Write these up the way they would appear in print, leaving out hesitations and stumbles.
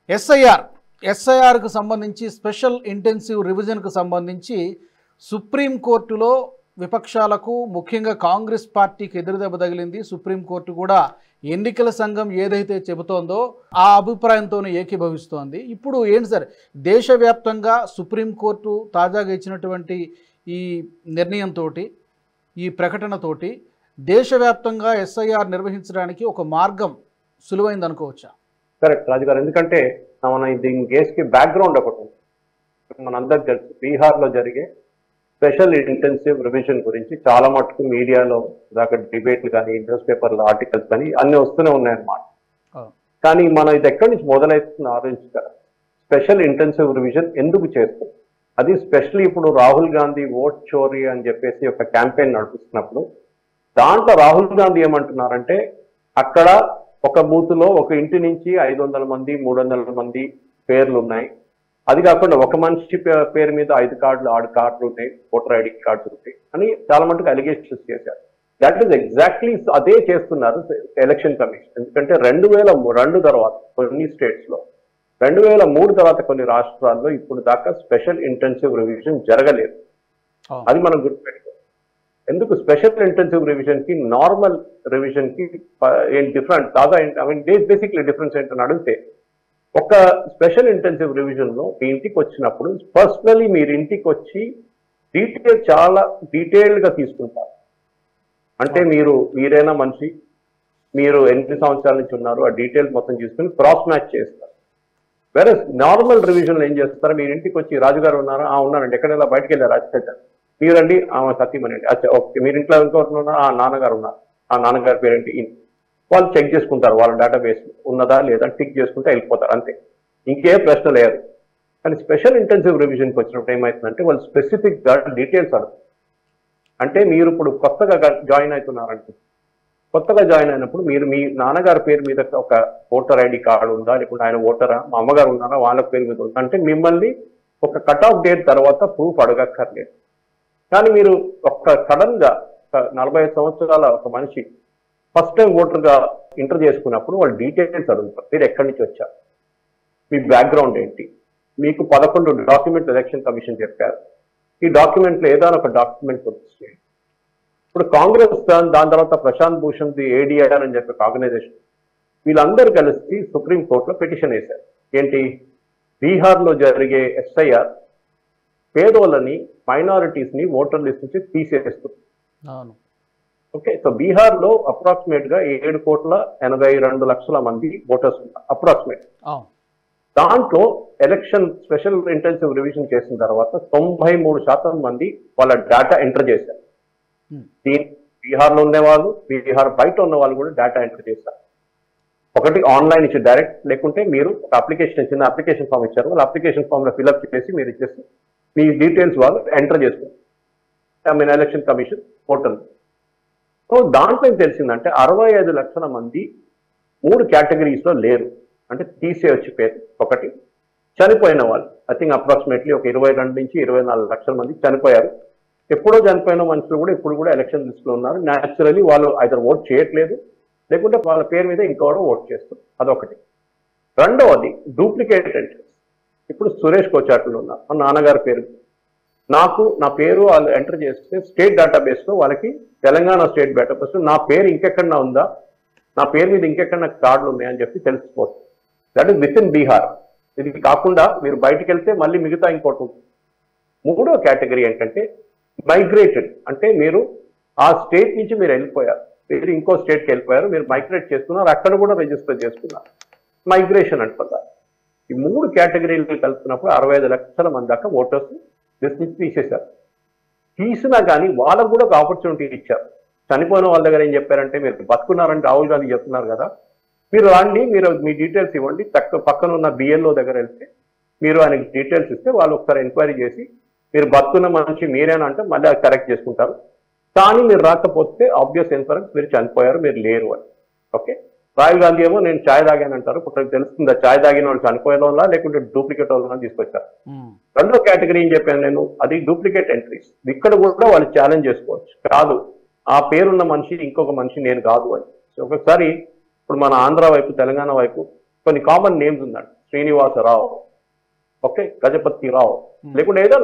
ఎస్ఐఆర్కు సంబంధించి special intensive రివిజన్కు సంబంధించి సుప్రీంకోర్టులో విపక్షాలకు ముఖ్యంగా కాంగ్రెస్ పార్టీకి ఎదురుదెబ్బ తగిలింది. సుప్రీంకోర్టు కూడా ఎన్నికల సంఘం ఏదైతే చెబుతోందో ఆ అభిప్రాయంతోనే ఏకీభవిస్తోంది. ఇప్పుడు ఏంటి సార్, దేశవ్యాప్తంగా సుప్రీంకోర్టు తాజాగా ఇచ్చినటువంటి ఈ నిర్ణయంతో, ఈ ప్రకటనతోటి దేశవ్యాప్తంగా ఎస్ఐఆర్ నిర్వహించడానికి ఒక మార్గం సులువైంది అనుకోవచ్చా? కరెక్ట్ రాజుగారు, ఎందుకంటే మన దీని కేసుకి బ్యాక్గ్రౌండ్ ఒకటి ఉంది. మనందరికి తెలుసు, బీహార్లో జరిగే స్పెషల్ ఇంటెన్సివ్ రివిజన్ గురించి చాలా మటుకు మీడియాలో దాకా డిబేట్లు కానీ న్యూస్ పేపర్లో ఆర్టికల్స్ కానీ అన్ని వస్తూనే ఉన్నాయన్నమాట. కానీ మనం ఇది ఎక్కడి నుంచి మొదలవుతుంది ఆలోచించాలి. స్పెషల్ ఇంటెన్సివ్ రివిజన్ ఎందుకు చేస్తాం? అది స్పెషల్లీ ఇప్పుడు రాహుల్ గాంధీ ఓట్ చోరీ అని చెప్పేసి ఒక క్యాంపెయిన్ నడిపిస్తున్నప్పుడు దాంట్లో రాహుల్ గాంధీ ఏమంటున్నారంటే, అక్కడ ఒక బూత్లో ఒక ఇంటి నుంచి 500 మంది 300 మంది పేర్లు ఉన్నాయి. అది కాకుండా ఒక మనిషి పేరు మీద 5 కార్డులు 6 కార్డులు ఉంటాయి, ఓటర్ ఐడి కార్డ్స్ ఉంటాయి అని చాలా మటుకు అలిగేషన్స్ చేశారు. దట్ ఈస్ ఎగ్జాక్ట్లీ అదే చేస్తున్నారు ఎలక్షన్ కమిషన్. ఎందుకంటే 2002 తర్వాత కొన్ని స్టేట్స్ లో, 2003 తర్వాత కొన్ని రాష్ట్రాల్లో ఇప్పుడు దాకా స్పెషల్ ఇంటెన్సివ్ రివిజన్ జరగలేదు. అది మనం గుర్తుపెట్టుకోవాలి. ఎందుకు స్పెషల్ ఇంటెన్సివ్ రివిజన్ కి నార్మల్ రివిజన్ కి ఏం డిఫరెంట్ కాగా, బేసిక్లీ డిఫరెన్స్ ఏంటని అడిగితే, ఒక స్పెషల్ ఇంటెన్సివ్ రివిజన్ లో మీ ఇంటికి వచ్చినప్పుడు పర్సనలీ మీరు ఇంటికి వచ్చి చాలా డీటెయిల్డ్ గా తీసుకుంటారు. అంటే మీరైనా మనిషి, మీరు ఎన్ని సంవత్సరాల నుంచి ఉన్నారు, ఆ డీటెయిల్స్ మొత్తం తీసుకుని క్రాస్ మ్యాచ్ చేస్తారు. వేరే నార్మల్ రివిజన్ లో ఏం చేస్తారు, మీరు ఇంటికి వచ్చి రాజుగారు ఉన్నారా? ఉన్నారండి. ఎక్కడైనా బయటకు వెళ్ళారు రాజశేఖర్, మీరండి ఆమె సతీమణి అండి, అచ్చా ఓకే. మీరు ఇంట్లో ఇంకోటి ఉన్నారా? నాన్నగారు ఉన్నారు. ఆ నాన్నగారి పేరేంటి? వాళ్ళు చెక్ చేసుకుంటారు, వాళ్ళ డేటాబేస్ ఉన్నదా లేదా టిక్ చేసుకుంటే వెళ్ళిపోతారు, అంతే. ఇంకే ప్రశ్న లేదు. కానీ స్పెషల్ ఇంటెన్సివ్ రివిజన్కి వచ్చినప్పుడు ఏమవుతుందంటే వాళ్ళు స్పెసిఫిక్ గా డీటెయిల్స్ అడుగుతారు. అంటే మీరు ఇప్పుడు కొత్తగా జాయిన్ అవుతున్నారంటే, కొత్తగా జాయిన్ అయినప్పుడు మీరు మీ నాన్నగారి పేరు మీద ఒక ఓటర్ ఐడి కార్డు ఉందా, లేకుంటే ఆయన ఓటరా, మా అమ్మగారు ఉన్నారా, వాళ్ళ పేరు మీద ఉందా అంటే మిమ్మల్ని ఒక కట్ ఆఫ్ డేట్ తర్వాత ప్రూఫ్ అడగక్కర్లేదు. కానీ మీరు సడన్ గా 45 సంవత్సరాల ఒక మనిషి ఫస్ట్ టైం ఓటర్ గా ఎంటర్ చేసుకున్నప్పుడు వాళ్ళు డీటెయిల్స్ అడుగుతారు. మీరు ఎక్కడి నుంచి వచ్చారు, మీ బ్యాక్గ్రౌండ్ ఏంటి, మీకు 11 డాక్యుమెంట్ ఎలక్షన్ కమిషన్ చెప్పారు, ఈ డాక్యుమెంట్లో ఏదైనా ఒక డాక్యుమెంట్ వచ్చేయండి. ఇప్పుడు కాంగ్రెస్ దాని తర్వాత ప్రశాంత్ భూషణ్ ఏడీఆర్ అని చెప్పే ఆర్గనైజేషన్, వీళ్ళందరూ కలిసి సుప్రీంకోర్టులో పిటిషన్ వేశారు. ఏంటి, బీహార్లో జరిగే ఎస్ఐఆర్ పేదోళ్ళని, మైనారిటీస్ ని ఓటర్ లిస్ట్ నుంచి తీసేస్తుంది. ఓకే, సో బీహార్ లో అప్రాక్సిమేట్ గా 7,82,00,000 మంది ఓటర్స్ ఉన్నారు అప్రాక్సిమేట్. దాంట్లో ఎలక్షన్ స్పెషల్ ఇంటెన్సివ్ రివిజన్ చేసిన తర్వాత 93% మంది వాళ్ళ డేటా ఎంటర్ చేశారు. బీహార్ లో ఉండేవాళ్ళు, బీహార్ బయట ఉన్న వాళ్ళు కూడా డేటా ఎంటర్ చేశారు. ఒకటి ఆన్లైన్ ఇచ్చి డైరెక్ట్, లేకుంటే మీరు ఒక అప్లికేషన్ చిన్న అప్లికేషన్ ఫామ్ ఇచ్చారు, వాళ్ళ అప్లికేషన్ ఫామ్ లో ఫిల్అప్ చేసి మీరు ఇచ్చేసి మీ డీటెయిల్స్ వాళ్ళు ఎంటర్ చేస్తారు ఎలక్షన్ కమిషన్ పోర్టల్. సో దాంట్లో ఏం తెలిసిందంటే 65 లక్షల మంది 3 కేటగిరీస్ లో లేరు, అంటే తీసేయొచ్చు పేరు. ఒకటి చనిపోయిన వాళ్ళు, ఐ థింక్ అప్రాక్సిమేట్లీ ఒక 22 నుంచి 24 లక్షల మంది చనిపోయారు. ఎప్పుడో చనిపోయిన మనుషులు కూడా ఇప్పుడు కూడా ఎలక్షన్ లిస్ట్ లో ఉన్నారు. న్యాచురలీ వాళ్ళు ఐదర్ ఓట్ చేయట్లేదు, లేకుంటే వాళ్ళ పేరు మీద ఇంకోవడం ఓట్ చేస్తారు. అదొకటి. రెండవది డూప్లికేట్ ఎంట్రీస్. ఇప్పుడు సురేష్ కోచాట్లు ఉన్నారు, మా నాన్నగారి పేరు, నా పేరు వాళ్ళు ఎంటర్ చేస్తే స్టేట్ డేటాబేస్ లో వాళ్ళకి తెలంగాణ స్టేట్ డేటాబేస్ లో నా పేరు ఇంకెక్కడన్నా ఉందా, నా పేరు మీద ఇంకెక్కడన్నా కార్డులు ఉన్నాయని చెప్పి తెలిసిపోతుంది. That is with in Bihar. ఇది కాకుండా మీరు బయటికి వెళ్తే మళ్ళీ మిగతా ఇంకోటి ఉంటుంది. మూడో కేటగిరీ ఏంటంటే మైగ్రేటెడ్, అంటే మీరు ఆ స్టేట్ నుంచి మీరు వెళ్ళిపోయారు, మీరు ఇంకో స్టేట్కి వెళ్ళిపోయారు, మీరు మైగ్రేట్ చేస్తున్నారు, అక్కడ కూడా రిజిస్టర్ చేసుకున్నారు, మైగ్రేషన్ అంటున్నారు. ఈ 3 కేటగిరీలు కలుపుతున్నప్పుడు 65 లక్షల మంది దాకా ఓటర్స్ లిస్ట్ నుంచి తీసేశారు. తీసినా కానీ వాళ్ళకు కూడా ఒక ఆపర్చునిటీ ఇచ్చారు. చనిపోయిన వాళ్ళ దగ్గర ఏం చెప్పారంటే, మీరు బతుకున్నారని రాహుల్ గాంధీ చెప్తున్నారు కదా, మీరు రాండి, మీరు మీ డీటెయిల్స్ ఇవ్వండి, పక్కన ఉన్న బిఎల్ఓ దగ్గర వెళ్తే మీరు ఆయనకి డీటెయిల్స్ ఇస్తే వాళ్ళు ఒకసారి ఎంక్వైరీ చేసి మీరు బతుకున్న మనిషి మీరేనా అంటే మళ్ళీ అది కరెక్ట్ చేసుకుంటారు. కానీ మీరు రాకపోతే ఆబ్వియస్ ఇన్ఫరెన్స్ మీరు చనిపోయారు, మీరు లేరు అని. ఓకే, రాహుల్ గాంధీ ఏమో నేను ఛాయ్ తాగాను అంటారు. ఇప్పుడు తెలుస్తుందా ఛాయ్ తాగిన వాళ్ళు చనిపోయిన వాళ్ళ లేకుంటే డూప్లికేట్ వాళ్ళని తీసుకొచ్చారు. రెండో కేటగిరీ ఏం చెప్పాను నేను, అది డూప్లికేట్ ఎంట్రీస్. ఇక్కడ కూడా వాళ్ళు ఛాలెంజ్ చేసుకోవచ్చు, కాదు ఆ పేరున్న మనిషి ఇంకొక మనిషి నేను కాదు అని. ఒకసారి ఇప్పుడు మన ఆంధ్ర వైపు తెలంగాణ వైపు కొన్ని కామన్ నేమ్స్ ఉన్నాయి, శ్రీనివాసరావు, ఓకే, గజపతి రావు, లేకుంటే ఏదో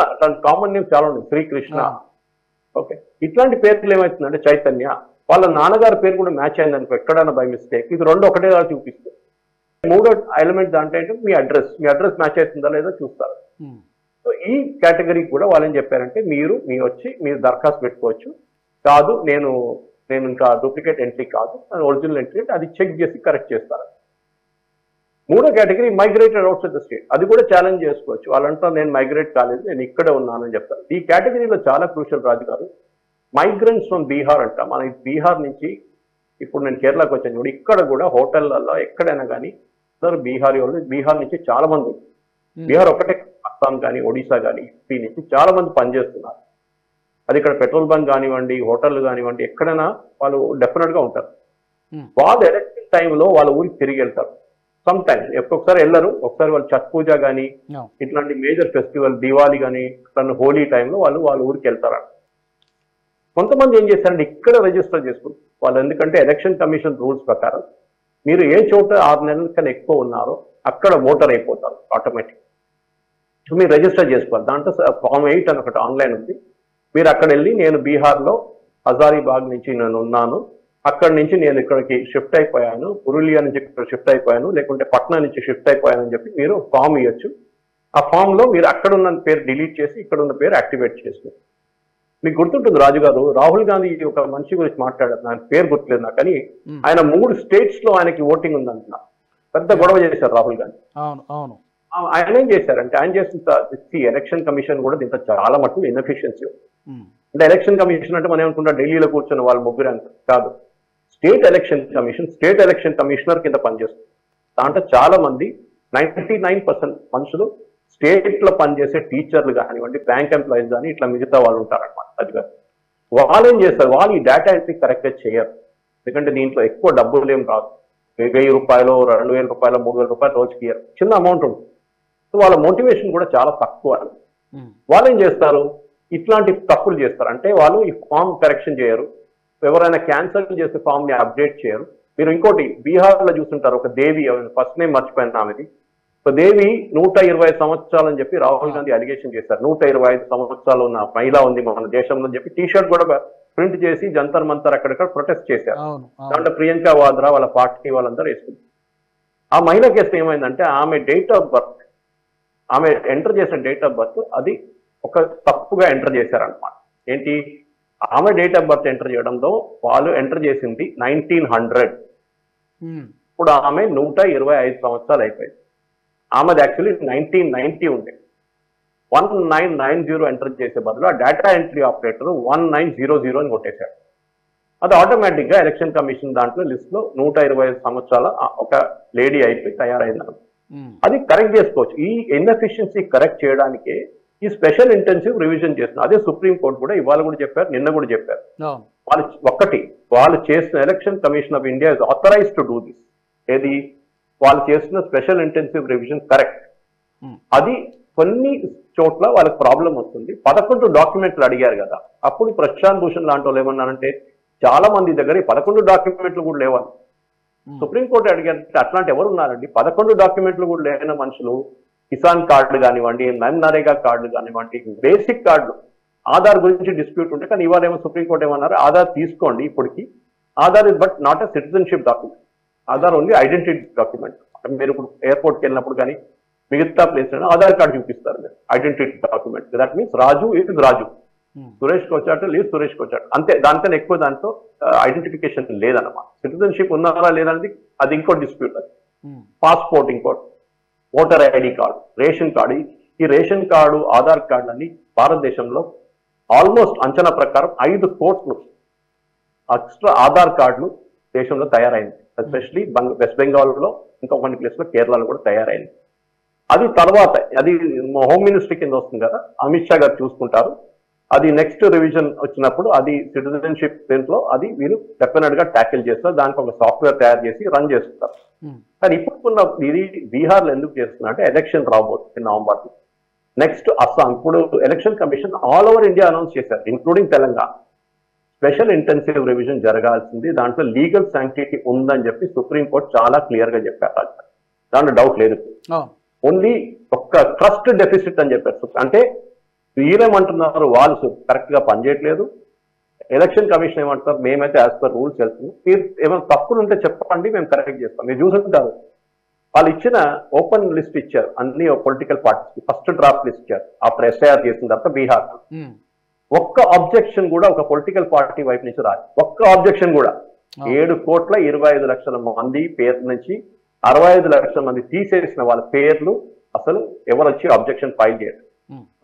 కామన్ నేమ్ చాలా ఉంది, శ్రీకృష్ణ, ఓకే. ఇట్లాంటి పేర్లు ఏమవుతుందంటే చైతన్య, వాళ్ళ నాన్నగారి పేరు కూడా మ్యాచ్ అయింది అనుకో ఎక్కడైనా బై మిస్టేక్, ఇది రెండు ఒకటే చూపిస్తుంది. మూడో ఎలిమెంట్ దాంట్లో ఏంటంటే మీ అడ్రస్ మ్యాచ్ అవుతుందా లేదా చూస్తారు. సో ఈ కేటగిరీ కూడా వాళ్ళు ఏం చెప్పారంటే మీరు వచ్చి మీరు దరఖాస్తు పెట్టుకోవచ్చు, కాదు నేను ఇంకా డూప్లికేట్ ఎంట్రీ కాదు, ఒరిజినల్ ఎంట్రీ అంటే అది చెక్ చేసి కరెక్ట్ చేస్తారు. మూడో category migrated out side the state, అది కూడా ఛాలెంజ్ చేసుకోవచ్చు. వాళ్ళంతా నేను మైగ్రేట్ కాలేదు, నేను ఇక్కడే ఉన్నానని చెప్తారు. ఈ కేటగిరీలో చాలా క్రూషియల్ రాజు గారు, మైగ్రెంట్స్ ఫ్రమ్ బీహార్ అంట. మన బీహార్ నుంచి ఇప్పుడు నేను కేరళకు వచ్చాను చూడు, ఇక్కడ కూడా హోటళ్లలో ఎక్కడైనా కానీ బీహారీ వాళ్ళు, బీహార్ నుంచి చాలా మంది, బీహార్ ఒకటే, అస్సాం కానీ ఒడిశా కానీ యూపీ నుంచి చాలా మంది పనిచేస్తున్నారు. అది ఇక్కడ పెట్రోల్ బంక్ కానివ్వండి, హోటళ్ళు కానివ్వండి, ఎక్కడైనా వాళ్ళు డెఫినెట్ గా ఉంటారు. వాళ్ళు ఎలక్షన్ టైంలో వాళ్ళ ఊరికి తిరిగి వెళ్తారు. సమ్ టైమ్స్ ఒక్కొక్కసారి వెళ్ళరు, ఒకసారి వాళ్ళు ఛత్ పూజ కానీ ఇట్లాంటి మేజర్ ఫెస్టివల్, దివాళీ కానీ హోలీ టైంలో వాళ్ళ ఊరికి వెళ్తారు. కొంతమంది ఏం చేస్తారంటే ఇక్కడ రిజిస్టర్ చేసుకుంటారు వాళ్ళు, ఎందుకంటే ఎలక్షన్ కమిషన్ రూల్స్ ప్రకారం మీరు ఏ చోట 6 నెలల కన్నా ఎక్కువ ఉన్నారో అక్కడ ఓటర్ అయిపోతారు ఆటోమేటిక్. మీరు రిజిస్టర్ చేసుకోవాలి. దాంట్లో ఫామ్ 8 అని ఒకటి ఆన్లైన్ ఉంది. మీరు అక్కడ వెళ్ళి నేను బీహార్లో హజారీబాగ్ నుంచి నేను ఉన్నాను, అక్కడి నుంచి నేను ఇక్కడికి షిఫ్ట్ అయిపోయాను, పురులియా నుంచి ఇక్కడ షిఫ్ట్ అయిపోయాను, లేకుంటే పట్నా నుంచి షిఫ్ట్ అయిపోయాను అని చెప్పి మీరు ఫామ్ ఇవ్వచ్చు. ఆ ఫామ్ లో మీరు అక్కడ ఉన్న పేరు డిలీట్ చేసి ఇక్కడ ఉన్న పేరు యాక్టివేట్ చేసుకోండి. మీకు గుర్తుంటుంది రాజు గారు, రాహుల్ గాంధీ ఒక మనిషి గురించి మాట్లాడారు, నాకు పేరు గుర్తులేదు నాకు, కానీ ఆయన 3 స్టేట్స్ లో ఆయనకి ఓటింగ్ ఉందంటున్నా, పెద్ద గొడవ చేశారు రాహుల్ గాంధీ. ఆయన ఏం చేశారంటే ఆయన చేసిన ఎలక్షన్ కమిషన్ కూడా దీంట్లో చాలా మటుకు ఇన్ఎఫిషియన్సీ. అంటే ఎలక్షన్ కమిషన్ అంటే మనం ఏమనుకుంటా ఢిల్లీలో కూర్చున్న వాళ్ళు ముగ్గురు అంత కాదు, స్టేట్ ఎలక్షన్ కమిషనర్ కింద పనిచేస్తుంది. దాంట్లో చాలా మంది 99% మనుషులు స్టేట్ లో పనిచేసే టీచర్లు కానివ్వండి, బ్యాంక్ ఎంప్లాయీస్ కానీ ఇట్లా మిగతా వాళ్ళు ఉంటారనమాట. అది కాదు, వాళ్ళు ఏం చేస్తారు, వాళ్ళు ఈ డేటా ఎంట్రీ కరెక్ట్ గా చేయరు, ఎందుకంటే దీంట్లో ఎక్కువ డబ్బులు ఏం రాదు, 1000 రూపాయలు, 2000 రూపాయలు, 3000 రూపాయలు రోజుకి ఇయర్, చిన్న అమౌంట్ ఉంటుంది. సో వాళ్ళ మోటివేషన్ కూడా చాలా తక్కువ. వాళ్ళు ఏం చేస్తారు, ఇట్లాంటి తప్పులు చేస్తారు. అంటే వాళ్ళు ఈ ఫామ్ కరెక్షన్ చేయరు, ఎవరైనా క్యాన్సిల్ చేసే ఫామ్ ని అప్డేట్ చేయరు. మీరు ఇంకోటి బీహార్ లో చూస్తుంటారు, ఒక దేవి, ఫస్ట్ నేమ్ మర్చిపోయిన ఆమెది, సో దేవి 120 సంవత్సరాలు అని చెప్పి రాహుల్ గాంధీ అలిగేషన్ చేశారు. 125 సంవత్సరాలు ఉన్న మహిళ ఉంది మన దేశంలో అని చెప్పి టీషర్ట్ కూడా ప్రింట్ చేసి జంతర్ మంతర్ అక్కడక్కడ ప్రొటెస్ట్ చేశారు. దాంట్లో ప్రియాంక వాద్రా వాళ్ళ పార్టీ వాళ్ళందరూ వేసుకుంది. ఆ మహిళ కేసు ఏమైందంటే ఆమె డేట్ ఆఫ్ బర్త్, ఆమె ఎంటర్ చేసిన డేట్ ఆఫ్ బర్త్ అది ఒక తప్పుగా ఎంటర్ చేశారనమాట. ఏంటి, ఆమె డేట్ ఆఫ్ బర్త్ ఎంటర్ చేయడంలో వాళ్ళు ఎంటర్ చేసింది 1900, ఇప్పుడు ఆమె 125 సంవత్సరాలు అయిపోయింది. ఆమెది యాక్చువల్లీ 1990 ఉండే. 1990 ఎంటర్ చేసే బదులు ఆ డేటా ఎంట్రీ ఆపరేటర్ 1900 అని కొట్టేశాడు. అది ఆటోమేటిక్ గా ఎలక్షన్ కమిషన్ దాంట్లో లిస్ట్ లో 125 సంవత్సరాల ఒక లేడీ అయిపోయి తయారైంది. అది కరెక్ట్ చేసుకోవచ్చు. ఈ ఇన్ఎఫిషియన్సీ కరెక్ట్ చేయడానికే ఈ స్పెషల్ ఇంటెన్సివ్ రివిజన్ చేస్తున్నారు. అదే సుప్రీం కోర్టు కూడా ఇవాళ కూడా చెప్పారు, నిన్న కూడా చెప్పారు. వాళ్ళు చేసిన election commission of India is authorise to do this. ఏది, వాళ్ళు చేసిన స్పెషల్ ఇంటెన్సివ్ రివిజన్ కరెక్ట్. అది కొన్ని చోట్ల వాళ్ళకి ప్రాబ్లం వస్తుంది. 11 డాక్యుమెంట్లు అడిగారు కదా, అప్పుడు ప్రశాంత్ భూషణ్ లాంటి వాళ్ళు ఏమన్నారంటే చాలా మంది దగ్గర 11 డాక్యుమెంట్లు కూడా లేవని. సుప్రీంకోర్టు అడిగారంటే అట్లాంటి ఎవరు ఉన్నారండి, 11 డాక్యుమెంట్లు కూడా లేని మనుషులు, కిసాన్ కార్డు కానివ్వండి, నరేగా కార్డు కానివ్వండి, బేసిక్ కార్డు, ఆధార్ గురించి డిస్ప్యూట్ ఉంటే, కానీ ఇవాళ ఏమో సుప్రీంకోర్టు ఏమన్నారు, ఆధార్ తీసుకోండి ఇప్పటికి, Aadhaar is but not a citizenship document, Aadhaar only identity document. మీరు ఇప్పుడు ఎయిర్పోర్ట్కి వెళ్ళినప్పుడు కానీ మిగతా ప్లేస్ ఆధార్ కార్డు చూపిస్తారు మీరు, identity document. That means Raju is Raju, సురేష్కి వచ్చాట లేదు సురేష్కి వచ్చాట, అంతే. దానికన్నా ఎక్కువ దాంట్లో ఐడెంటిఫికేషన్ లేదన్నమాట. సిటిజన్షిప్ ఉన్నారా లేదనేది అది ఇంకో డిస్ప్యూట్. అది పాస్పోర్ట్ ఇంకోటి, voter ID card, ration card. ఈ రేషన్ కార్డు, ఆధార్ కార్డు అన్ని భారతదేశంలో ఆల్మోస్ట్ అంచనా ప్రకారం 5 కోట్లు ఎక్స్ట్రా ఆధార్ కార్డులు దేశంలో తయారైంది. ఎస్పెషలీ వెస్ట్ బెంగాల్లో, ఇంకా కొన్ని ప్లేస్ లో కేరళలో కూడా తయారైంది. అది తర్వాత అది హోమ్ మినిస్ట్రీ కింద వస్తుంది కదా, అమిత్ షా గారు చూసుకుంటారు. అది నెక్స్ట్ రివిజన్ వచ్చినప్పుడు అది సిటిజన్షిప్ దీంట్లో అది వీళ్ళు డెఫినెట్ గా ట్యాకిల్ చేస్తారు. దానికి ఒక సాఫ్ట్వేర్ తయారు చేసి రన్ చేస్తారు. కానీ ఇప్పుడు ఇది బీహార్ లో ఎందుకు చేస్తున్నా అంటే ఎలక్షన్ రాబోతుంది నవంబర్. నెక్స్ట్ అస్సాం. ఇప్పుడు election commission all over India announce చేశారు, including Telangana, special intensive revision జరగాల్సింది, దాంట్లో లీగల్ శాంక్టిటీ ఉందని చెప్పి సుప్రీంకోర్టు చాలా క్లియర్ గా చెప్పారు. దాంట్లో డౌట్ లేదు. ఓన్లీ ఒక్క ట్రస్ట్ డెఫిసిట్ అని చెప్పారు. అంటే వీరేమంటున్నారు, వాళ్ళు కరెక్ట్ గా పనిచేయట్లేదు. ఎలక్షన్ కమిషన్ ఏమంటారు, మేమైతే యాజ్ పర్ రూల్స్ వెళ్తున్నాం, మీరు ఏమైనా తప్పులు ఉంటే చెప్పండి, మేము కరెక్ట్ చేస్తాం. మీరు చూసుంటారు వాళ్ళు ఇచ్చిన ఓపెన్ లిస్ట్ ఇచ్చారు అన్ని political parties, first draft list ఇచ్చారు అప్పుడు ఎస్ఐఆర్ చేసిన తర్వాత బీహార్. ఒక్క అబ్జెక్షన్ కూడా ఒక పొలిటికల్ పార్టీ వైపు నుంచి రాదు, ఒక్క అబ్జెక్షన్ కూడా. 7,25,00,000 మంది పేర్ల నుంచి 65,00,000 మంది తీసేసిన వాళ్ళ పేర్లు అసలు ఎవరు వచ్చి అబ్జెక్షన్ ఫైల్ చేయరు.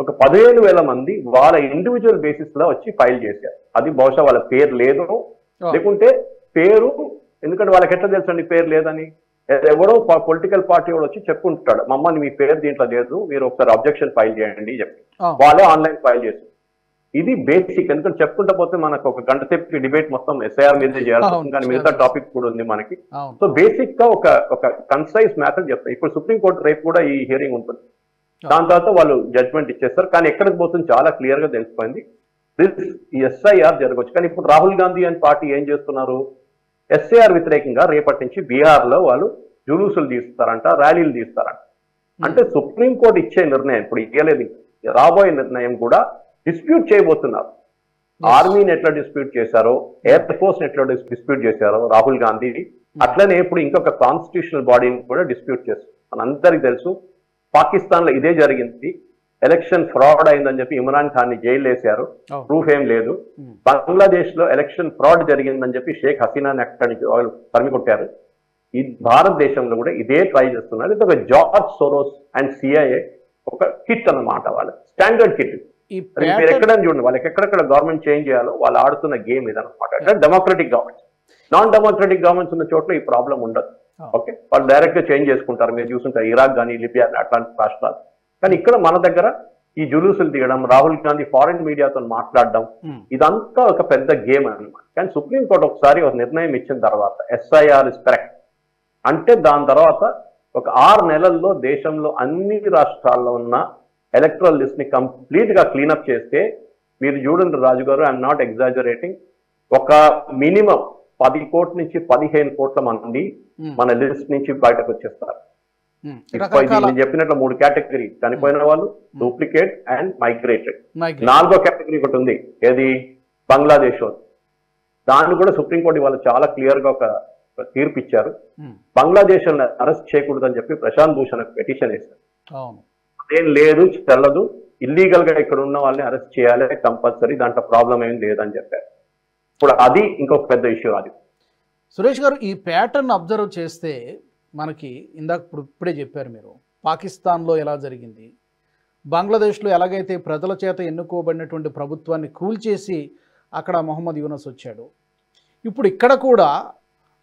ఒక 15,000 మంది వాళ్ళ ఇండివిజువల్ బేసిస్ లో వచ్చి ఫైల్ చేశారు. అది బహుశా వాళ్ళ పేరు లేదు, లేకుంటే పేరు, ఎందుకంటే వాళ్ళకి ఎట్లా తెలుసండి పేరు లేదని, ఎవరో పొలిటికల్ పార్టీ వాడు వచ్చి చెప్పుకుంటాడు, మమ్మల్ని మీ పేరు దీంట్లో లేదు, మీరు ఒకసారి అబ్జెక్షన్ ఫైల్ చేయండి చెప్పి వాళ్ళే ఆన్లైన్ ఫైల్ చేస్తారు. ఇది బేసిక్. ఎందుకంటే చెప్పుకుంటా పోతే మనకు ఒక గంట సేపు డిబేట్ మొత్తం ఎస్ఐఆర్ మీదే చేయాల్సి, కానీ మిగతా టాపిక్ కూడా ఉంది మనకి. సో బేసిక్ గా ఒక కన్సైజ్ మ్యాటర్ చెప్తారు. ఇప్పుడు సుప్రీంకోర్టు రేపు కూడా ఈ హియరింగ్ ఉంటుంది, దాని తర్వాత వాళ్ళు జడ్జ్మెంట్ ఇచ్చేస్తారు. కానీ ఎక్కడికి పోతుంది చాలా క్లియర్ గా తెలిసిపోయింది, ఈ ఎస్ఐఆర్ జరగవచ్చు. కానీ ఇప్పుడు రాహుల్ గాంధీ అని పార్టీ ఏం చేస్తున్నారు, ఎస్ఐఆర్ వ్యతిరేకంగా రేపటి నుంచి బీహార్ లో వాళ్ళు జులూసులు తీస్తారంట, ర్యాలీలు తీస్తారంట. అంటే సుప్రీంకోర్టు ఇచ్చే నిర్ణయం ఇప్పుడు ఇవ్వలేదు, రాబోయే నిర్ణయం కూడా డిస్ప్యూట్ చేయబోతున్నారు. ఆర్మీని ఎట్లా డిస్ప్యూట్ చేశారో, ఎయిర్ ఫోర్స్ ఎట్లా డిస్ప్యూట్ చేశారో రాహుల్ గాంధీ, అట్లనే ఇప్పుడు ఇంకొక కాన్స్టిట్యూషనల్ బాడీని కూడా డిస్ప్యూట్ చేస్తారు. మనందరికి తెలుసు పాకిస్తాన్ లో ఇదే జరిగింది, ఎలక్షన్ ఫ్రాడ్ అయిందని చెప్పి ఇమ్రాన్ ఖాన్ ని జైలు వేశారు, ప్రూఫ్ ఏం లేదు. బంగ్లాదేశ్ లో ఎలక్షన్ ఫ్రాడ్ జరిగిందని చెప్పి షేక్ హసీనాని అక్కడి నుంచి వాళ్ళు తరిమి కొట్టారు. ఈ భారతదేశంలో కూడా ఇదే ట్రై చేస్తున్నారు. ఇది ఒక జార్జ్ సోరోస్ అండ్ సిఐఏ ఒక కిట్ అన్నమాట, వాళ్ళ స్టాండర్డ్ కిట్. మీరు ఎక్కడైనా చూడండి, వాళ్ళకి ఎక్కడెక్కడ గవర్నమెంట్ చేంజ్ చేయాలో వాళ్ళు ఆడుతున్న గేమ్ ఇదన్నమాట. అంటే democratic government, non democratic governments ఉన్న చోట్ల ఈ ప్రాబ్లం ఉండదు. ఓకే, వాళ్ళు డైరెక్ట్ గా చేంజ్ చేసుకుంటారు. మీరు చూసుంటారు ఇరాక్ కానీ లిబియా అట్లాంటి రాష్ట్రాలు. కానీ ఇక్కడ మన దగ్గర ఈ జులూసులు తీయడం, రాహుల్ గాంధీ ఫారిన్ మీడియాతో మాట్లాడడం, ఇదంతా ఒక పెద్ద గేమ్ అన్నమాట. కానీ సుప్రీంకోర్టు ఒకసారి ఒక నిర్ణయం ఇచ్చిన తర్వాత ఎస్ఐఆర్ ఇస్ కరెక్ట్ అంటే దాని తర్వాత ఒక 6 నెలల్లో దేశంలో అన్ని రాష్ట్రాల్లో ఉన్న ఎలక్ట్రల్ లిస్ట్ ని కంప్లీట్ గా క్లీనప్ చేస్తే, మీరు చూడండి రాజు గారు, ఐఎమ్ నాట్ ఎగ్జాజరేటింగ్, ఒక మినిమం 10 కోట్ల నుంచి 15 కోట్ల మంది మన లిస్ట్ నుంచి బయటకు వచ్చేస్తారు. నేను చెప్పినట్లు 3 కేటగిరీ, చనిపోయిన వాళ్ళు, డూప్లికేట్ అండ్ మైగ్రేటెడ్. 4వ కేటగిరీ ఒకటి ఉంది, ఏది బంగ్లాదేశ్. దాన్ని కూడా సుప్రీంకోర్టు వాళ్ళు చాలా క్లియర్ గా ఒక తీర్పు ఇచ్చారు. బంగ్లాదేశ్ అరెస్ట్ చేయకూడదు అని చెప్పి ప్రశాంత్ భూషణ్ పిటిషన్ వేశారు. అదేం లేదు, చెల్లదు, ఇల్లీగల్ గా ఇక్కడ ఉన్న వాళ్ళని అరెస్ట్ చేయాలి కంపల్సరీ, దాంట్లో ప్రాబ్లం ఏం లేదని చెప్పారు. ఇప్పుడు అది ఇంకొక పెద్ద ఇష్యూ. అది సురేష్ గారు, ఈ ప్యాటర్న్ అబ్జర్వ్ చేస్తే మనకి ఇందాక ఇప్పుడే చెప్పారు మీరు, పాకిస్తాన్లో ఎలా జరిగింది, బంగ్లాదేశ్లో ఎలాగైతే ప్రజల చేత ఎన్నుకోబడినటువంటి ప్రభుత్వాన్ని కూల్చేసి అక్కడ మొహమ్మద్ యూనస్ వచ్చాడు, ఇప్పుడు ఇక్కడ కూడా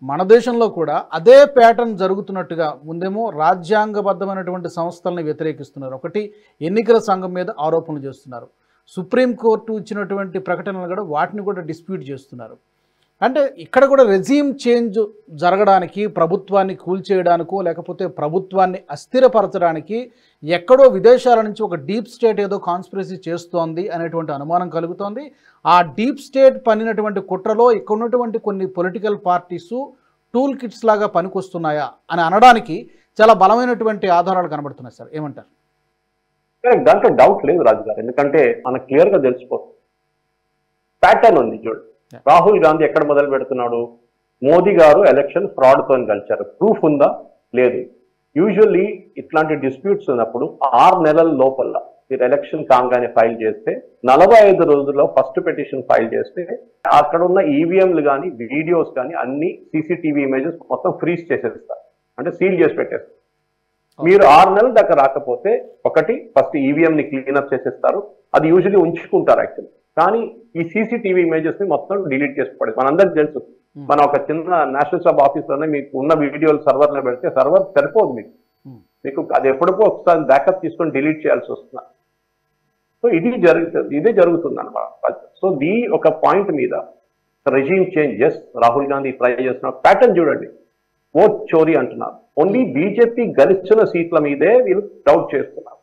మన దేశంలో కూడా అదే ప్యాటర్న్ జరుగుతున్నట్టుగా, ముందేమో రాజ్యాంగబద్ధమైనటువంటి సంస్థలను వ్యతిరేకిస్తున్నారు, ఒకటి ఎన్నికల సంఘం మీద ఆరోపణలు చేస్తున్నారు, సుప్రీంకోర్టు ఇచ్చినటువంటి ప్రకటనలు కూడా వాటిని కూడా డిస్ప్యూట్ చేస్తున్నారు. అంటే ఇక్కడ కూడా రెజీమ్ చేంజ్ జరగడానికి, ప్రభుత్వాన్ని కూల్చేయడానికో లేకపోతే ప్రభుత్వాన్ని అస్థిరపరచడానికి ఎక్కడో విదేశాల నుంచి ఒక డీప్ స్టేట్ ఏదో కాన్స్పిరసీ చేస్తోంది అనేటువంటి అనుమానం కలుగుతోంది. ఆ డీప్ స్టేట్ పన్నినటువంటి కుట్రలో ఇక్కడ ఉన్నటువంటి కొన్ని పొలిటికల్ పార్టీసు టూల్ కిట్స్ లాగా పనికొస్తున్నాయా అని అనడానికి చాలా బలమైనటువంటి ఆధారాలు కనబడుతున్నాయి సార్, ఏమంటారు? దాంట్లో డౌట్ లేదు రాజు గారు, ఎందుకంటే మనకు క్లియర్ గా తెలిసిపోతుంది. ప్యాటర్న్ ఉంది చూడు, రాహుల్ గాంధీ ఎక్కడ మొదలు పెడుతున్నాడు, మోదీ గారు ఎలక్షన్ ఫ్రాడ్ తో కలిచారు, ప్రూఫ్ ఉందా, లేదు. యూజువల్లీ ఇట్లాంటి డిస్ప్యూట్స్ ఉన్నప్పుడు 6 నెలల లోపల మీరు ఎలక్షన్ కాగానే ఫైల్ చేస్తే 45 రోజుల్లో ఫస్ట్ పిటిషన్ ఫైల్ చేస్తే అక్కడ ఉన్న ఈవీఎంలు కానీ వీడియోస్ కానీ అన్ని సీసీటీవీ ఇమేజెస్ మొత్తం ఫ్రీజ్ చేసేస్తారు, అంటే సీల్ చేసి పెట్టేస్తారు. మీరు 6 నెలల దాకా రాకపోతే ఒకటి ఫస్ట్ ఈవీఎం ని క్లీనప్ చేసేస్తారు, అది యూజువల్లీ ఉంచుకుంటారు యాక్చువల్లీ. కానీ ఈ సీసీటీవీ ఇమేజెస్ ని మొత్తం డిలీట్ చేసి పడేది. మనందరికి తెలుసు, మన ఒక చిన్న నేషనల్ స్టాఫ్ ఆఫీస్ లోనే మీకు ఉన్న వీడియోలు సర్వర్ లో పెడితే సర్వర్ సరిపోదు, మీకు అది ఎప్పటికో ఒకసారి బ్యాకప్ తీసుకొని డిలీట్ చేయాల్సి వస్తుంది. సో ఇదే జరుగుతుంది అనమాట. సో ఈ ఒక పాయింట్ మీద regime change, as Rahul Gandhi try చేస్తున్నారు. ప్యాటర్న్ చూడండి, ఓట్ చోరీ అంటున్నారు, ఓన్లీ బీజేపీ గెలిచిన సీట్ల మీదే వీళ్ళు డౌట్ చేస్తున్నారు.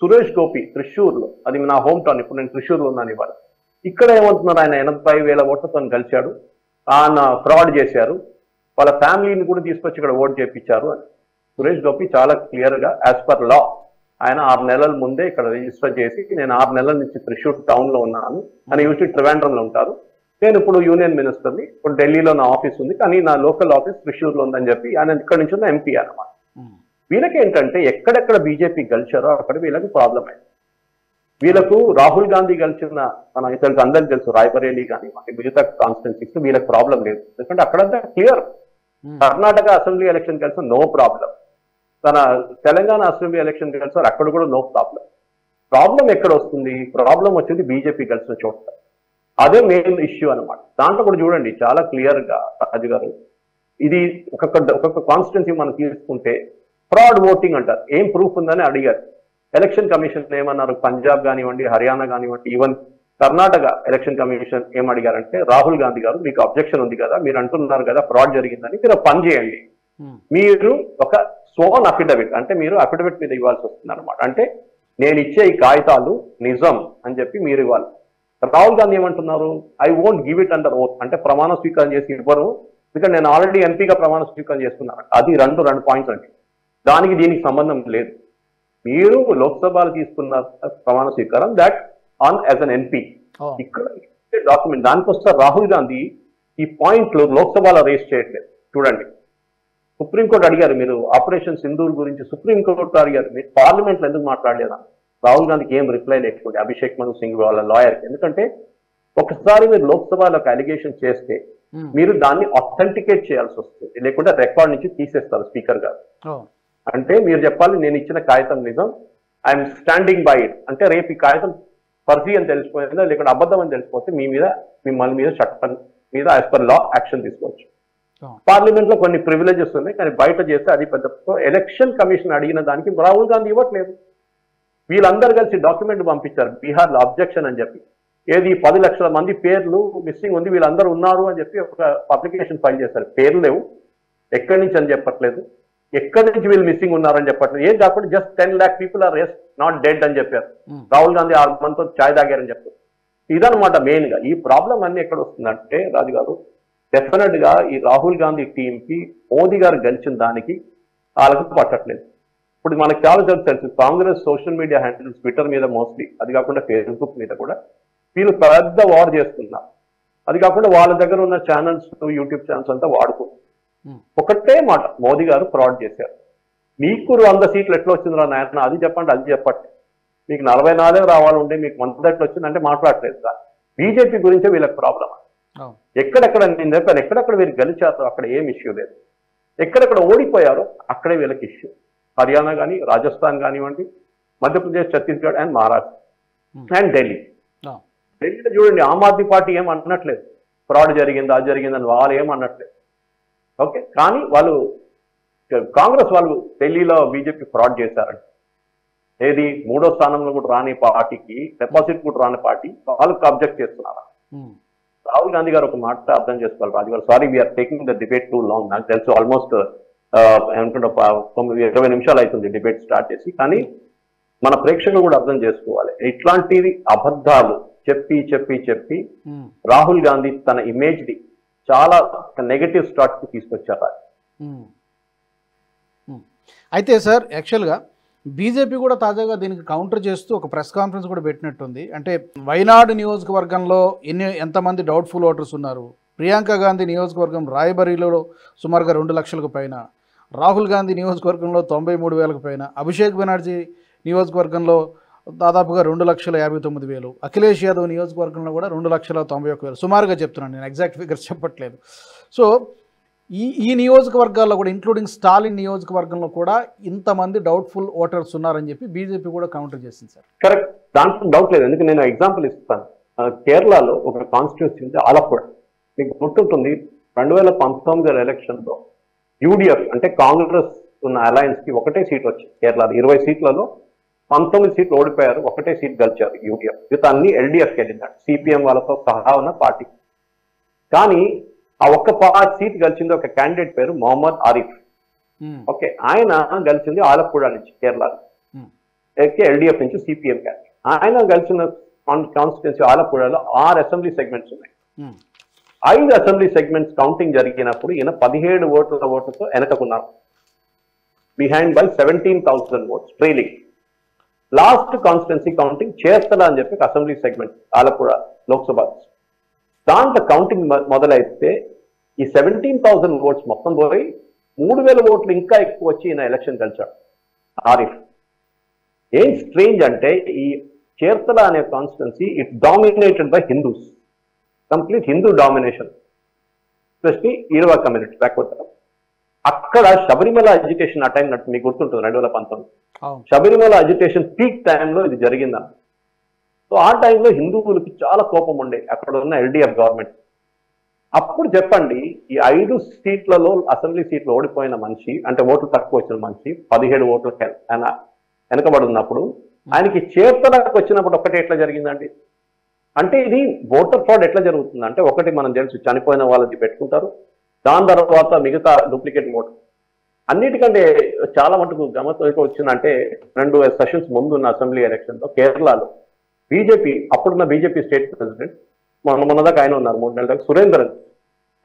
సురేష్ గోపి త్రిశూర్లో, అది నా హోమ్ టౌన్, ఇప్పుడు నేను త్రిశూర్లో ఉన్నాను ఇవాళ, ఇక్కడ ఏమంటున్నారు, ఆయన 80,000 ఓట్లతో కలిశాడు, ఆయన ఫ్రాడ్ చేశారు, వాళ్ళ ఫ్యామిలీని కూడా తీసుకొచ్చి ఇక్కడ ఓట్ చేయించారు అని. సురేష్ గోపి చాలా క్లియర్ గా యాజ్ పర్ లా ఆయన 6 నెలల ముందే ఇక్కడ రిజిస్టర్ చేసి నేను 6 నెలల నుంచి త్రిశూర్ టౌన్ లో ఉన్నాను అని యూజువల్లీ ట్రివాండ్రంలో ఉంటారు, నేను ఇప్పుడు యూనియన్ మినిస్టర్ని, ఇప్పుడు ఢిల్లీలో నా ఆఫీస్ ఉంది కానీ నా లోకల్ ఆఫీస్ త్రిశూర్లో ఉందని చెప్పి ఆయన ఇక్కడ నుంచి ఉన్న ఎంపీ అన్నమాట. వీళ్ళకి ఏంటంటే ఎక్కడెక్కడ బీజేపీ గెలిచారో అక్కడ వీళ్ళకి ప్రాబ్లం అయింది. వీళ్ళకు రాహుల్ గాంధీ గెలిచిన మన ఇతరులకు అందరికి తెలుసు, రాయ్బరేలీ కానీ మిగతా కాన్స్టిట్యున్సీస్ వీళ్ళకి ప్రాబ్లం లేదు, ఎందుకంటే అక్కడంతా క్లియర్. కర్ణాటక అసెంబ్లీ ఎలక్షన్ కలిసి నో ప్రాబ్లం, తన తెలంగాణ అసెంబ్లీ ఎలక్షన్ కలిసారు అక్కడ కూడా నో ప్రాబ్లం. ప్రాబ్లం ఎక్కడ వస్తుంది? ప్రాబ్లం వచ్చేది బీజేపీ కలిసిన చోట. అదే మెయిన్ ఇష్యూ అనమాట. దాంట్లో కూడా చూడండి చాలా క్లియర్ గా రాజు గారు, ఇది ఒక్కొక్క కాన్స్టిట్యున్సీ మనం తీసుకుంటే ఫ్రాడ్ ఓటింగ్ అంటారు. ఏం ప్రూఫ్ ఉందని అడిగారు. ఎలక్షన్ కమిషన్ ఏమన్నారు? పంజాబ్ కానివ్వండి, హర్యానా కానివ్వండి, ఈవెన్ కర్ణాటక ఎలక్షన్ కమిషన్ ఏం అడిగారంటే, రాహుల్ గాంధీ గారు మీకు అబ్జెక్షన్ ఉంది కదా, మీరు అంటున్నారు కదా ఫ్రాడ్ జరిగిందని, మీరు పని చేయండి, మీరు ఒక స్వోన్ అఫిడవిట్ అంటే మీరు అఫిడవిట్ మీద ఇవ్వాల్సి వస్తుంది అనమాట. అంటే నేను ఇచ్చే ఈ కాగితాలు నిజం అని చెప్పి మీరు ఇవ్వాలి. రాహుల్ గాంధీ ఏమంటున్నారు? I won't give it under oath, అంటే ప్రమాణ స్వీకారం చేసి ఇవ్వరు, ఎందుకంటే నేను ఆల్రెడీ ఎంపీగా ప్రమాణ స్వీకారం చేసుకున్నాను. అది రెండు పాయింట్స్ అండి, దానికి దీనికి సంబంధం లేదు. మీరు లోక్సభలో తీసుకున్న ప్రమాణ స్వీకారం that on as an MP, ఇక్కడ డాక్యుమెంట్ దానికి వస్తారు. రాహుల్ గాంధీ ఈ పాయింట్లు లోక్సభలో రేస్ చేయట్లేదు. చూడండి, సుప్రీంకోర్టు అడిగారు, మీరు ఆపరేషన్ సింధూర్ గురించి సుప్రీంకోర్టు అడిగారు, మీరు పార్లమెంట్ లో ఎందుకు మాట్లాడలేదా? రాహుల్ గాంధీకి ఏం రిప్లై లేకపోతే అభిషేక్ మను సింగ్ వాళ్ళ లాయర్, ఎందుకంటే ఒకసారి మీరు లోక్సభలో ఒక అలిగేషన్ చేస్తే మీరు దాన్ని అథెంటికేట్ చేయాల్సి వస్తుంది, లేకుంటే రికార్డ్ నుంచి తీసేస్తారు స్పీకర్ గారు. అంటే మీరు చెప్పాలి నేను ఇచ్చిన కాగితం నిజం, ఐఎమ్ స్టాండింగ్ బై ఇట్. అంటే రేపు ఈ కాగితం ఫర్జీ అని తెలిసిపోయిందా లేకుంటే అబద్ధం అని తెలిసిపోతే మిమ్మల్ని మీద చట్టం మీద యాజ్ పర్ లా యాక్షన్ తీసుకోవచ్చు. పార్లమెంట్ లో కొన్ని ప్రివిలేజెస్ ఉన్నాయి, కానీ బయట చేస్తే అది పెద్ద. ఎలక్షన్ కమిషన్ అడిగిన దానికి రాహుల్ గాంధీ ఇవ్వట్లేదు. వీళ్ళందరూ కలిసి డాక్యుమెంట్ పంపించారు బీహార్లో అబ్జెక్షన్ అని చెప్పి, ఏది 10 లక్షల మంది పేర్లు మిస్సింగ్ ఉంది, వీళ్ళందరూ ఉన్నారు అని చెప్పి ఒక అప్లికేషన్ ఫైల్ చేశారు. పేర్లు లేవు, ఎక్కడి నుంచి అని చెప్పట్లేదు, ఎక్కడి నుంచి వీళ్ళు మిస్సింగ్ ఉన్నారని చెప్పట్లేదు. ఏం కాకుండా just 10 lakh people are not dead అని చెప్పారు. రాహుల్ గాంధీ 6 మందితో ఛాయ్ తాగారని చెప్పారు. ఇదనమాట మెయిన్ గా. ఈ ప్రాబ్లం అన్ని ఎక్కడ వస్తుందంటే రాజు గారు, డెఫినెట్ గా ఈ రాహుల్ గాంధీ టీం కి మోదీ గారు గెలిచిన దానికి వాళ్ళకి పట్టట్లేదు. ఇప్పుడు మనకు చాలా తెలుసు, Congress social media handles Twitter మీద మోస్ట్లీ, అది కాకుండా ఫేస్బుక్ మీద కూడా వీళ్ళు పెద్ద వార్ చేస్తున్నారు. అది కాకుండా వాళ్ళ దగ్గర ఉన్న ఛానల్స్, యూట్యూబ్ ఛానల్స్ అంతా వాడుకుంటున్నారు. ఒకటే మాట, మోదీ గారు ఫ్రాడ్ చేశారు. మీకు 100 సీట్లు ఎట్లా వచ్చిందిరా నాయన, అది చెప్పండి అది చెప్పండి. మీకు 44 రావాలి ఉంటే మీకు 100 ఎట్లా వచ్చిందంటే మాట్లాడలేదు సార్. బీజేపీ గురించే వీళ్ళకి ప్రాబ్లం. ఎక్కడెక్కడ నేను చెప్పాను, ఎక్కడెక్కడ వీరు గెలిచారో అక్కడ ఏం ఇష్యూ లేదు, ఎక్కడెక్కడ ఓడిపోయారో అక్కడే వీళ్ళకి ఇష్యూ. హర్యానా కానీ, రాజస్థాన్ కానివ్వండి, మధ్యప్రదేశ్, ఛత్తీస్గఢ్ అండ్ మహారాష్ట్ర అండ్ ఢిల్లీ. ఢిల్లీలో చూడండి, ఆమ్ ఆద్మీ పార్టీ ఏం అనట్లేదు, ఫ్రాడ్ జరిగింది అది జరిగిందని వాళ్ళు ఏం అనట్లేదు. ఓకే, కానీ వాళ్ళు కాంగ్రెస్ వాళ్ళు ఢిల్లీలో బీజేపీ ఫ్రాడ్ చేశారండి. ఏది 3వ స్థానంలో కూడా రాని పార్టీకి, డిపాజిట్ కూడా రాని పార్టీ వాళ్ళకి అబ్జెక్ట్ చేస్తున్నారా? రాహుల్ గాంధీ గారు ఒక మాట అర్థం చేసుకోవాలి రాజు గారు, sorry we're taking the debate too long. నాకు తెలుసు ఆల్మోస్ట్ ఏమంటుంటే 20 నిమిషాలు అవుతుంది డిబేట్ స్టార్ట్ చేసి, కానీ మన ప్రేక్షకులు కూడా అర్థం చేసుకోవాలి. ఇట్లాంటివి అబద్ధాలు చెప్పి చెప్పి చెప్పి రాహుల్ గాంధీ తన ఇమేజ్ ని చాలా నెగటివ్ స్టార్ట్ కి తీసుకొచ్చారు. అయితే సార్, యాక్చువల్గా బీజేపీ కూడా తాజాగా దీనికి కౌంటర్ చేస్తూ ఒక ప్రెస్ కాన్ఫరెన్స్ కూడా పెట్టినట్టుంది. అంటే వైనాడ్ నియోజకవర్గంలో ఎంతమంది డౌట్ఫుల్ ఓటర్స్ ఉన్నారు, ప్రియాంక గాంధీ నియోజకవర్గం రాయ్బరీలో సుమారుగా 2 లక్షలకు పైన, రాహుల్ గాంధీ నియోజకవర్గంలో 93,000కు పైన, అభిషేక్ బెనర్జీ నియోజకవర్గంలో దాదాపుగా 2,59,000, అఖిలేష్ యాదవ్ నియోజకవర్గంలో కూడా 2,91,000, సుమారుగా చెప్తున్నాను, నేను ఎగ్జాక్ట్ ఫిగర్స్ చెప్పట్లేదు. సో ఈ నియోజకవర్గాల్లో కూడా, ఇంక్లూడింగ్ స్టాలిన్ నియోజకవర్గంలో కూడా ఇంతమంది డౌట్ఫుల్ ఓటర్స్ ఉన్నారని చెప్పి బీజేపీ కూడా కౌంటర్ చేసింది సార్. కరెక్ట్, దాంట్లో డౌట్ లేదు. ఎందుకంటే నేను ఎగ్జాంపుల్ ఇస్తాను. కేరళలో ఒక కాన్స్టిట్యూన్సీ ఉంది ఆలప్పుడ, మీకు గుర్తుంటుంది 2019 ఎలక్షన్లో యూడిఎఫ్ అంటే కాంగ్రెస్ ఉన్న అలయన్స్ కి ఒకటే సీట్ వచ్చింది కేరళలో. 20 సీట్లలో 19 సీట్లు ఓడిపోయారు, ఒకటే సీట్ గెలిచారు యూడిఎఫ్. ఇది అన్ని ఎల్డిఎఫ్కి వెళ్ళిందండి, సిపిఎం వాళ్ళతో సహా ఉన్న పార్టీ. కానీ ఆ ఒక్క సీట్ గెలిచింది ఒక క్యాండిడేట్ పేరు మొహమ్మద్ ఆరిఫ్. ఓకే, ఆయన గెలిచింది ఆలప్పుడ నుంచి కేరళలో, ఎల్డిఎఫ్ నుంచి సిపిఎం క్యాండిడేట్. ఆయన గెలిచిన కాన్స్టిట్యున్సీ ఆలప్పుడలో 6 అసెంబ్లీ సెగ్మెంట్స్ ఉన్నాయి. 5 అసెంబ్లీ సెగ్మెంట్స్ కౌంటింగ్ జరిగినప్పుడు ఈయన 17 ఓట్లతో వెనకకున్నారు. behind by 17,000 votes, trailing. Last constituency counting చేర్తల అని చెప్పి అసెంబ్లీ సెగ్మెంట్ ఆలపుర లోక్సభ దాంట్లో కౌంటింగ్ మొదలైతే ఈ 17,000 ఓట్స్ మొత్తం పోయి 3,000 ఓట్లు ఇంకా ఎక్కువ వచ్చి ఈయన ఎలక్షన్ గెలిచాడు ఆరిఫ్. ఏం స్ట్రేంజ్ అంటే ఈ చేర్తల అనే constituency it dominated by Hindus, complete Hindu domination, especially Ezhava community backward. అక్కడ శబరిమల ఎడ్యుకేషన్ ఆ టైం నట్టు మీకు గుర్తుంటుంది 2019 శబరిమల ఎడ్యుకేషన్ పీక్ టైంలో ఇది జరిగిందన్న. సో ఆ టైంలో హిందువులకి చాలా కోపం ఉండే అక్కడ ఉన్న ఎల్డిఎఫ్ గవర్నమెంట్. అప్పుడు చెప్పండి ఈ 5 సీట్లలో అసెంబ్లీ సీట్లు ఓడిపోయిన మనిషి, అంటే ఓట్లు తక్కువ వచ్చిన మనిషి 17 ఓట్లకి ఆయన వెనకబడున్నప్పుడు ఆయనకి చేర్తలకు వచ్చినప్పుడు ఒక్కటే ఎట్లా జరిగిందండి అంటే ఇది ఓటర్ ఫ్రాడ్ ఎట్లా జరుగుతుంది అంటే ఒకటి మనం తెలుసు చనిపోయిన వాళ్ళది పెట్టుకుంటారు, దాని తర్వాత మిగతా డూప్లికేట్ ఓట్. అన్నిటికంటే చాలా మటుకు గమనిక వచ్చిందంటే 2 సెషన్స్ ముందున్న అసెంబ్లీ ఎలక్షన్లో కేరళలో బీజేపీ అప్పుడున్న బీజేపీ స్టేట్ ప్రెసిడెంట్ మొన్నదాకా ఆయన ఉన్నారు 3 నెలల దాకా సురేంద్రన్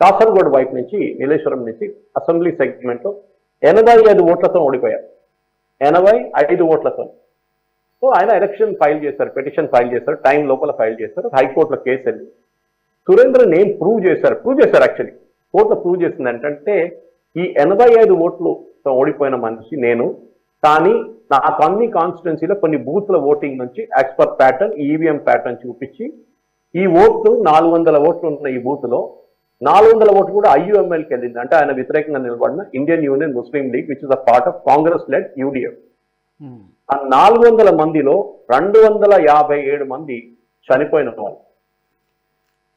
కాసర్గోడ్ వైపు నుంచి నీలేశ్వరం నుంచి అసెంబ్లీ సెగ్మెంట్లో 85 ఓట్లతో ఓడిపోయారు, 85 ఓట్లతో. సో ఆయన ఎలక్షన్ ఫైల్ చేశారు, పిటిషన్ ఫైల్ చేశారు, టైం లోపల ఫైల్ చేశారు, హైకోర్టులో కేసు వెళ్ళి సురేంద్రన్ ఏం ప్రూవ్ చేశారు యాక్చువల్లీ కోర్టులో ప్రూవ్ చేసింది ఏంటంటే ఈ 85 ఓట్లతో ఓడిపోయిన మనిషి నేను, కానీ నాకు అన్ని కాన్స్టిట్యున్సీలో కొన్ని బూత్ల ఓటింగ్ నుంచి as per pattern EVM pattern చూపించి ఈ ఓట్లు 400 ఓట్లు ఉన్న ఈ బూత్ లో 400 ఓట్లు కూడా ఐయుఎంఎల్కి వెళ్ళింది, అంటే ఆయన వ్యతిరేకంగా నిలబడిన Indian Union Muslim League which is a part of Congress led UDF. ఆ 400 మందిలో 257 మంది చనిపోయిన వాళ్ళు.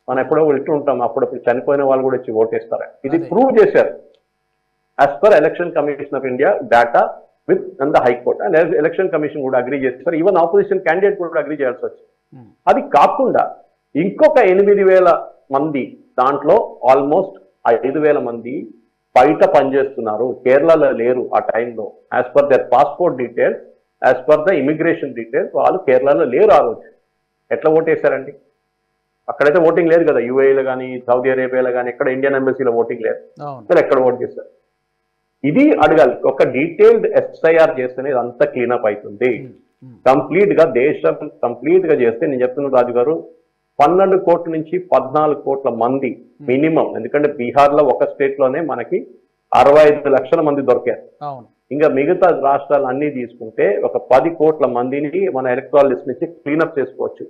మనం ఎప్పుడో వింటూ ఉంటాం అప్పుడప్పుడు చనిపోయిన వాళ్ళు కూడా వచ్చి ఓటేస్తారు. ఇది ప్రూవ్ చేశారు as per election commission of India data with and the high court. And election commission కూడా అగ్రీ చేస్తారు, ఈవెన్ ఆపోజిషన్ క్యాండిడేట్ కూడా అగ్రీ చేయాల్సి వచ్చింది. అది కాకుండా ఇంకొక 8,000 మంది దాంట్లో ఆల్మోస్ట్ 5,000 మంది బయట పనిచేస్తున్నారు, కేరళలో లేరు ఆ టైంలో. As per their passport details, as per the immigration details వాళ్ళు కేరళలో లేరు ఆ రోజు. ఎట్లా ఓటేశారండి? అక్కడైతే ఓటింగ్ లేదు కదా, యూఏఈలో కానీ సౌదీ అరేబియాలో కానీ ఎక్కడ ఇండియన్ ఎంబసీలో ఓటింగ్ లేదు, అసలు ఎక్కడ ఓట్ చేశారు? ఇది అడగాలి. ఒక డీటెయిల్డ్ ఎస్ఐఆర్ చేస్తేనే ఇదంతా క్లీనప్ అవుతుంది. కంప్లీట్ గా దేశం కంప్లీట్ గా చేస్తే నేను చెప్తున్నాను రాజు గారు 12 కోట్ల నుంచి 14 కోట్ల మంది మినిమం, ఎందుకంటే బీహార్ లో ఒక స్టేట్ లోనే మనకి 65 లక్షల మంది దొరికారు. ఇంకా మిగతా రాష్ట్రాలు అన్ని తీసుకుంటే ఒక 10 కోట్ల మందిని మన ఎలక్ట్రల్ లిస్ట్ నుంచి క్లీనప్ చేసుకోవచ్చు.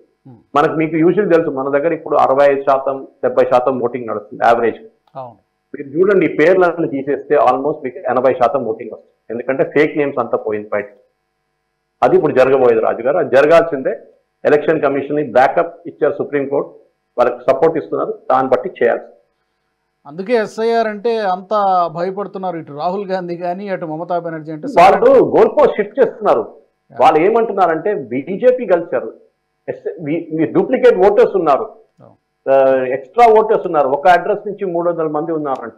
మనకు మీకు యూజువల్ తెలుసు మన దగ్గర ఇప్పుడు 65% 70% ఓటింగ్ నడుస్తుంది యావరేజ్. మీరు చూడండి ఈ పేర్లను తీసేస్తే ఆల్మోస్ట్ మీకు 80% ఓటింగ్ వస్తుంది, ఎందుకంటే ఫేక్ నేమ్స్ అంతా పోయింది బయట. అది ఇప్పుడు జరగబోయేది రాజుగారు, అది జరగాల్సిందే. ఎలక్షన్ కమిషన్ బ్యాకప్ ఇచ్చారు సుప్రీంకోర్టు, వాళ్ళకి సపోర్ట్ ఇస్తున్నారు, దాన్ని బట్టి చేయాల్సి. అందుకే ఎస్ఐఆర్ అంటే అంత భయపడుతున్నారు ఇటు రాహుల్ గాంధీ కానీ అటు మమతా బెనర్జీ. అంటే వాళ్ళు గోల్ పోస్ట్ షిఫ్ట్ చేస్తున్నారు. వాళ్ళు ఏమంటున్నారంటే బీజేపీ గెలిచారు, డూప్లికేట్ ఓటర్స్ ఉన్నారు, ఎక్స్ట్రా ఓటర్స్ ఉన్నారు, ఒక అడ్రస్ నుంచి 300 మంది ఉన్నారంట.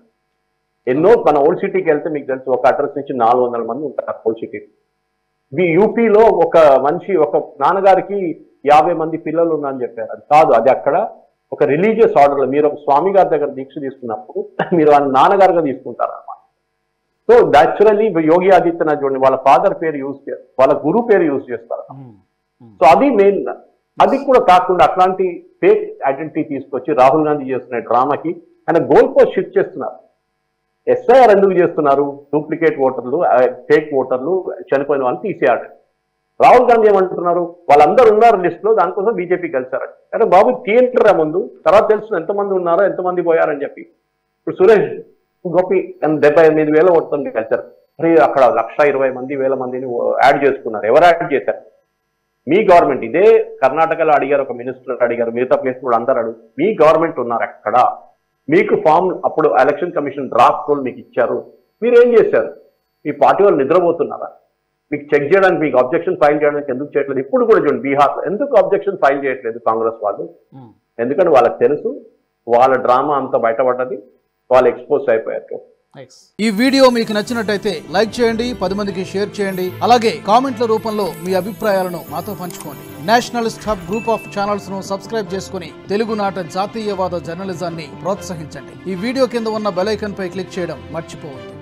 ఎన్నో మన ఓల్డ్ సిటీకి వెళ్తే మీకు తెలుసు ఒక అడ్రస్ నుంచి 400 మంది ఉంటారు ఓల్డ్ సిటీ. యూపీలో ఒక మనిషి ఒక నాన్నగారికి 50 మంది పిల్లలు ఉన్నారని చెప్పారు. అది కాదు, అది అక్కడ ఒక రిలీజియస్ ఆర్డర్లో మీరు ఒక స్వామి గారి దగ్గర దీక్ష తీసుకున్నప్పుడు మీరు వాళ్ళ నాన్నగారుగా తీసుకుంటారు అన్నమాట. సో న్యాచురల్లీ యోగి ఆదిత్యనాథ్ చూడండి వాళ్ళ ఫాదర్ పేరు యూజ్ చేస్తారు, వాళ్ళ గురువు పేరు యూజ్ చేస్తారు. సో అది మెయిన్. అది కూడా కాకుండా అట్లాంటి ఫేక్ ఐడెంటిటీ తీసుకొచ్చి రాహుల్ గాంధీ చేస్తున్న డ్రామాకి ఆయన గోల్ పోస్ట్ షిఫ్ట్ చేస్తున్నారు. ఎస్ఐఆర్ ఎందుకు చేస్తున్నారు? డూప్లికేట్ ఓటర్లు, ఫేక్ ఓటర్లు, చనిపోయిన వాళ్ళు తీసేయాలి. రాహుల్ గాంధీ ఏమంటున్నారు? వాళ్ళందరూ ఉన్నారు లిస్ట్ లో, దానికోసం బీజేపీ గెలిచారని. అంటే బాబు థియేటర్ ముందు తర్వాత తెలుసు ఎంతమంది ఉన్నారో ఎంతమంది పోయారని చెప్పి. ఇప్పుడు సురేష్ గోపి 78,000 ఓట్లతో గెలిచారు. మరి అక్కడ 1,20,000 మందిని యాడ్ చేసుకున్నారు. ఎవరు యాడ్ చేశారు? మీ గవర్నమెంట్. ఇదే కర్ణాటకలో అడిగారు, ఒక మినిస్టర్ అడిగారు, మిగతా ప్లేస్ కూడా అందరూ అడుగు. మీ గవర్నమెంట్ ఉన్నారు అక్కడ, మీకు ఫామ్ అప్పుడు ఎలక్షన్ కమిషన్ డ్రాఫ్ట్ రూల్ మీకు ఇచ్చారు, మీరు ఏం చేశారు? మీ పార్టీ వాళ్ళు నిద్రపోతున్నారా? మీకు చెక్ చేయడానికి, మీకు అబ్జెక్షన్ ఫైల్ చేయడానికి ఎందుకు చేయట్లేదు? ఇప్పుడు కూడా చూడండి బీహార్లో ఎందుకు అబ్జెక్షన్ ఫైల్ చేయట్లేదు కాంగ్రెస్ వాళ్ళు? ఎందుకంటే వాళ్ళకి తెలుసు వాళ్ళ డ్రామా అంతా బయటపడ్డది, వాళ్ళు ఎక్స్పోజ్ అయిపోయారు. ఈ వీడియో మీకు నచ్చినట్టయితే లైక్ చేయండి, 10 మందికి షేర్ చేయండి, అలాగే కామెంట్ల రూపంలో మీ అభిప్రాయాలను మాతో పంచుకోండి. Nationalist hub group of channels ను సబ్స్క్రైబ్ చేసుకుని తెలుగునాట జాతీయవాద జర్నలిజాన్ని ప్రోత్సహించండి. ఈ వీడియో కింద ఉన్న బెల్ ఐకాన్ పై క్లిక్ చేయడం మర్చిపోవద్దు.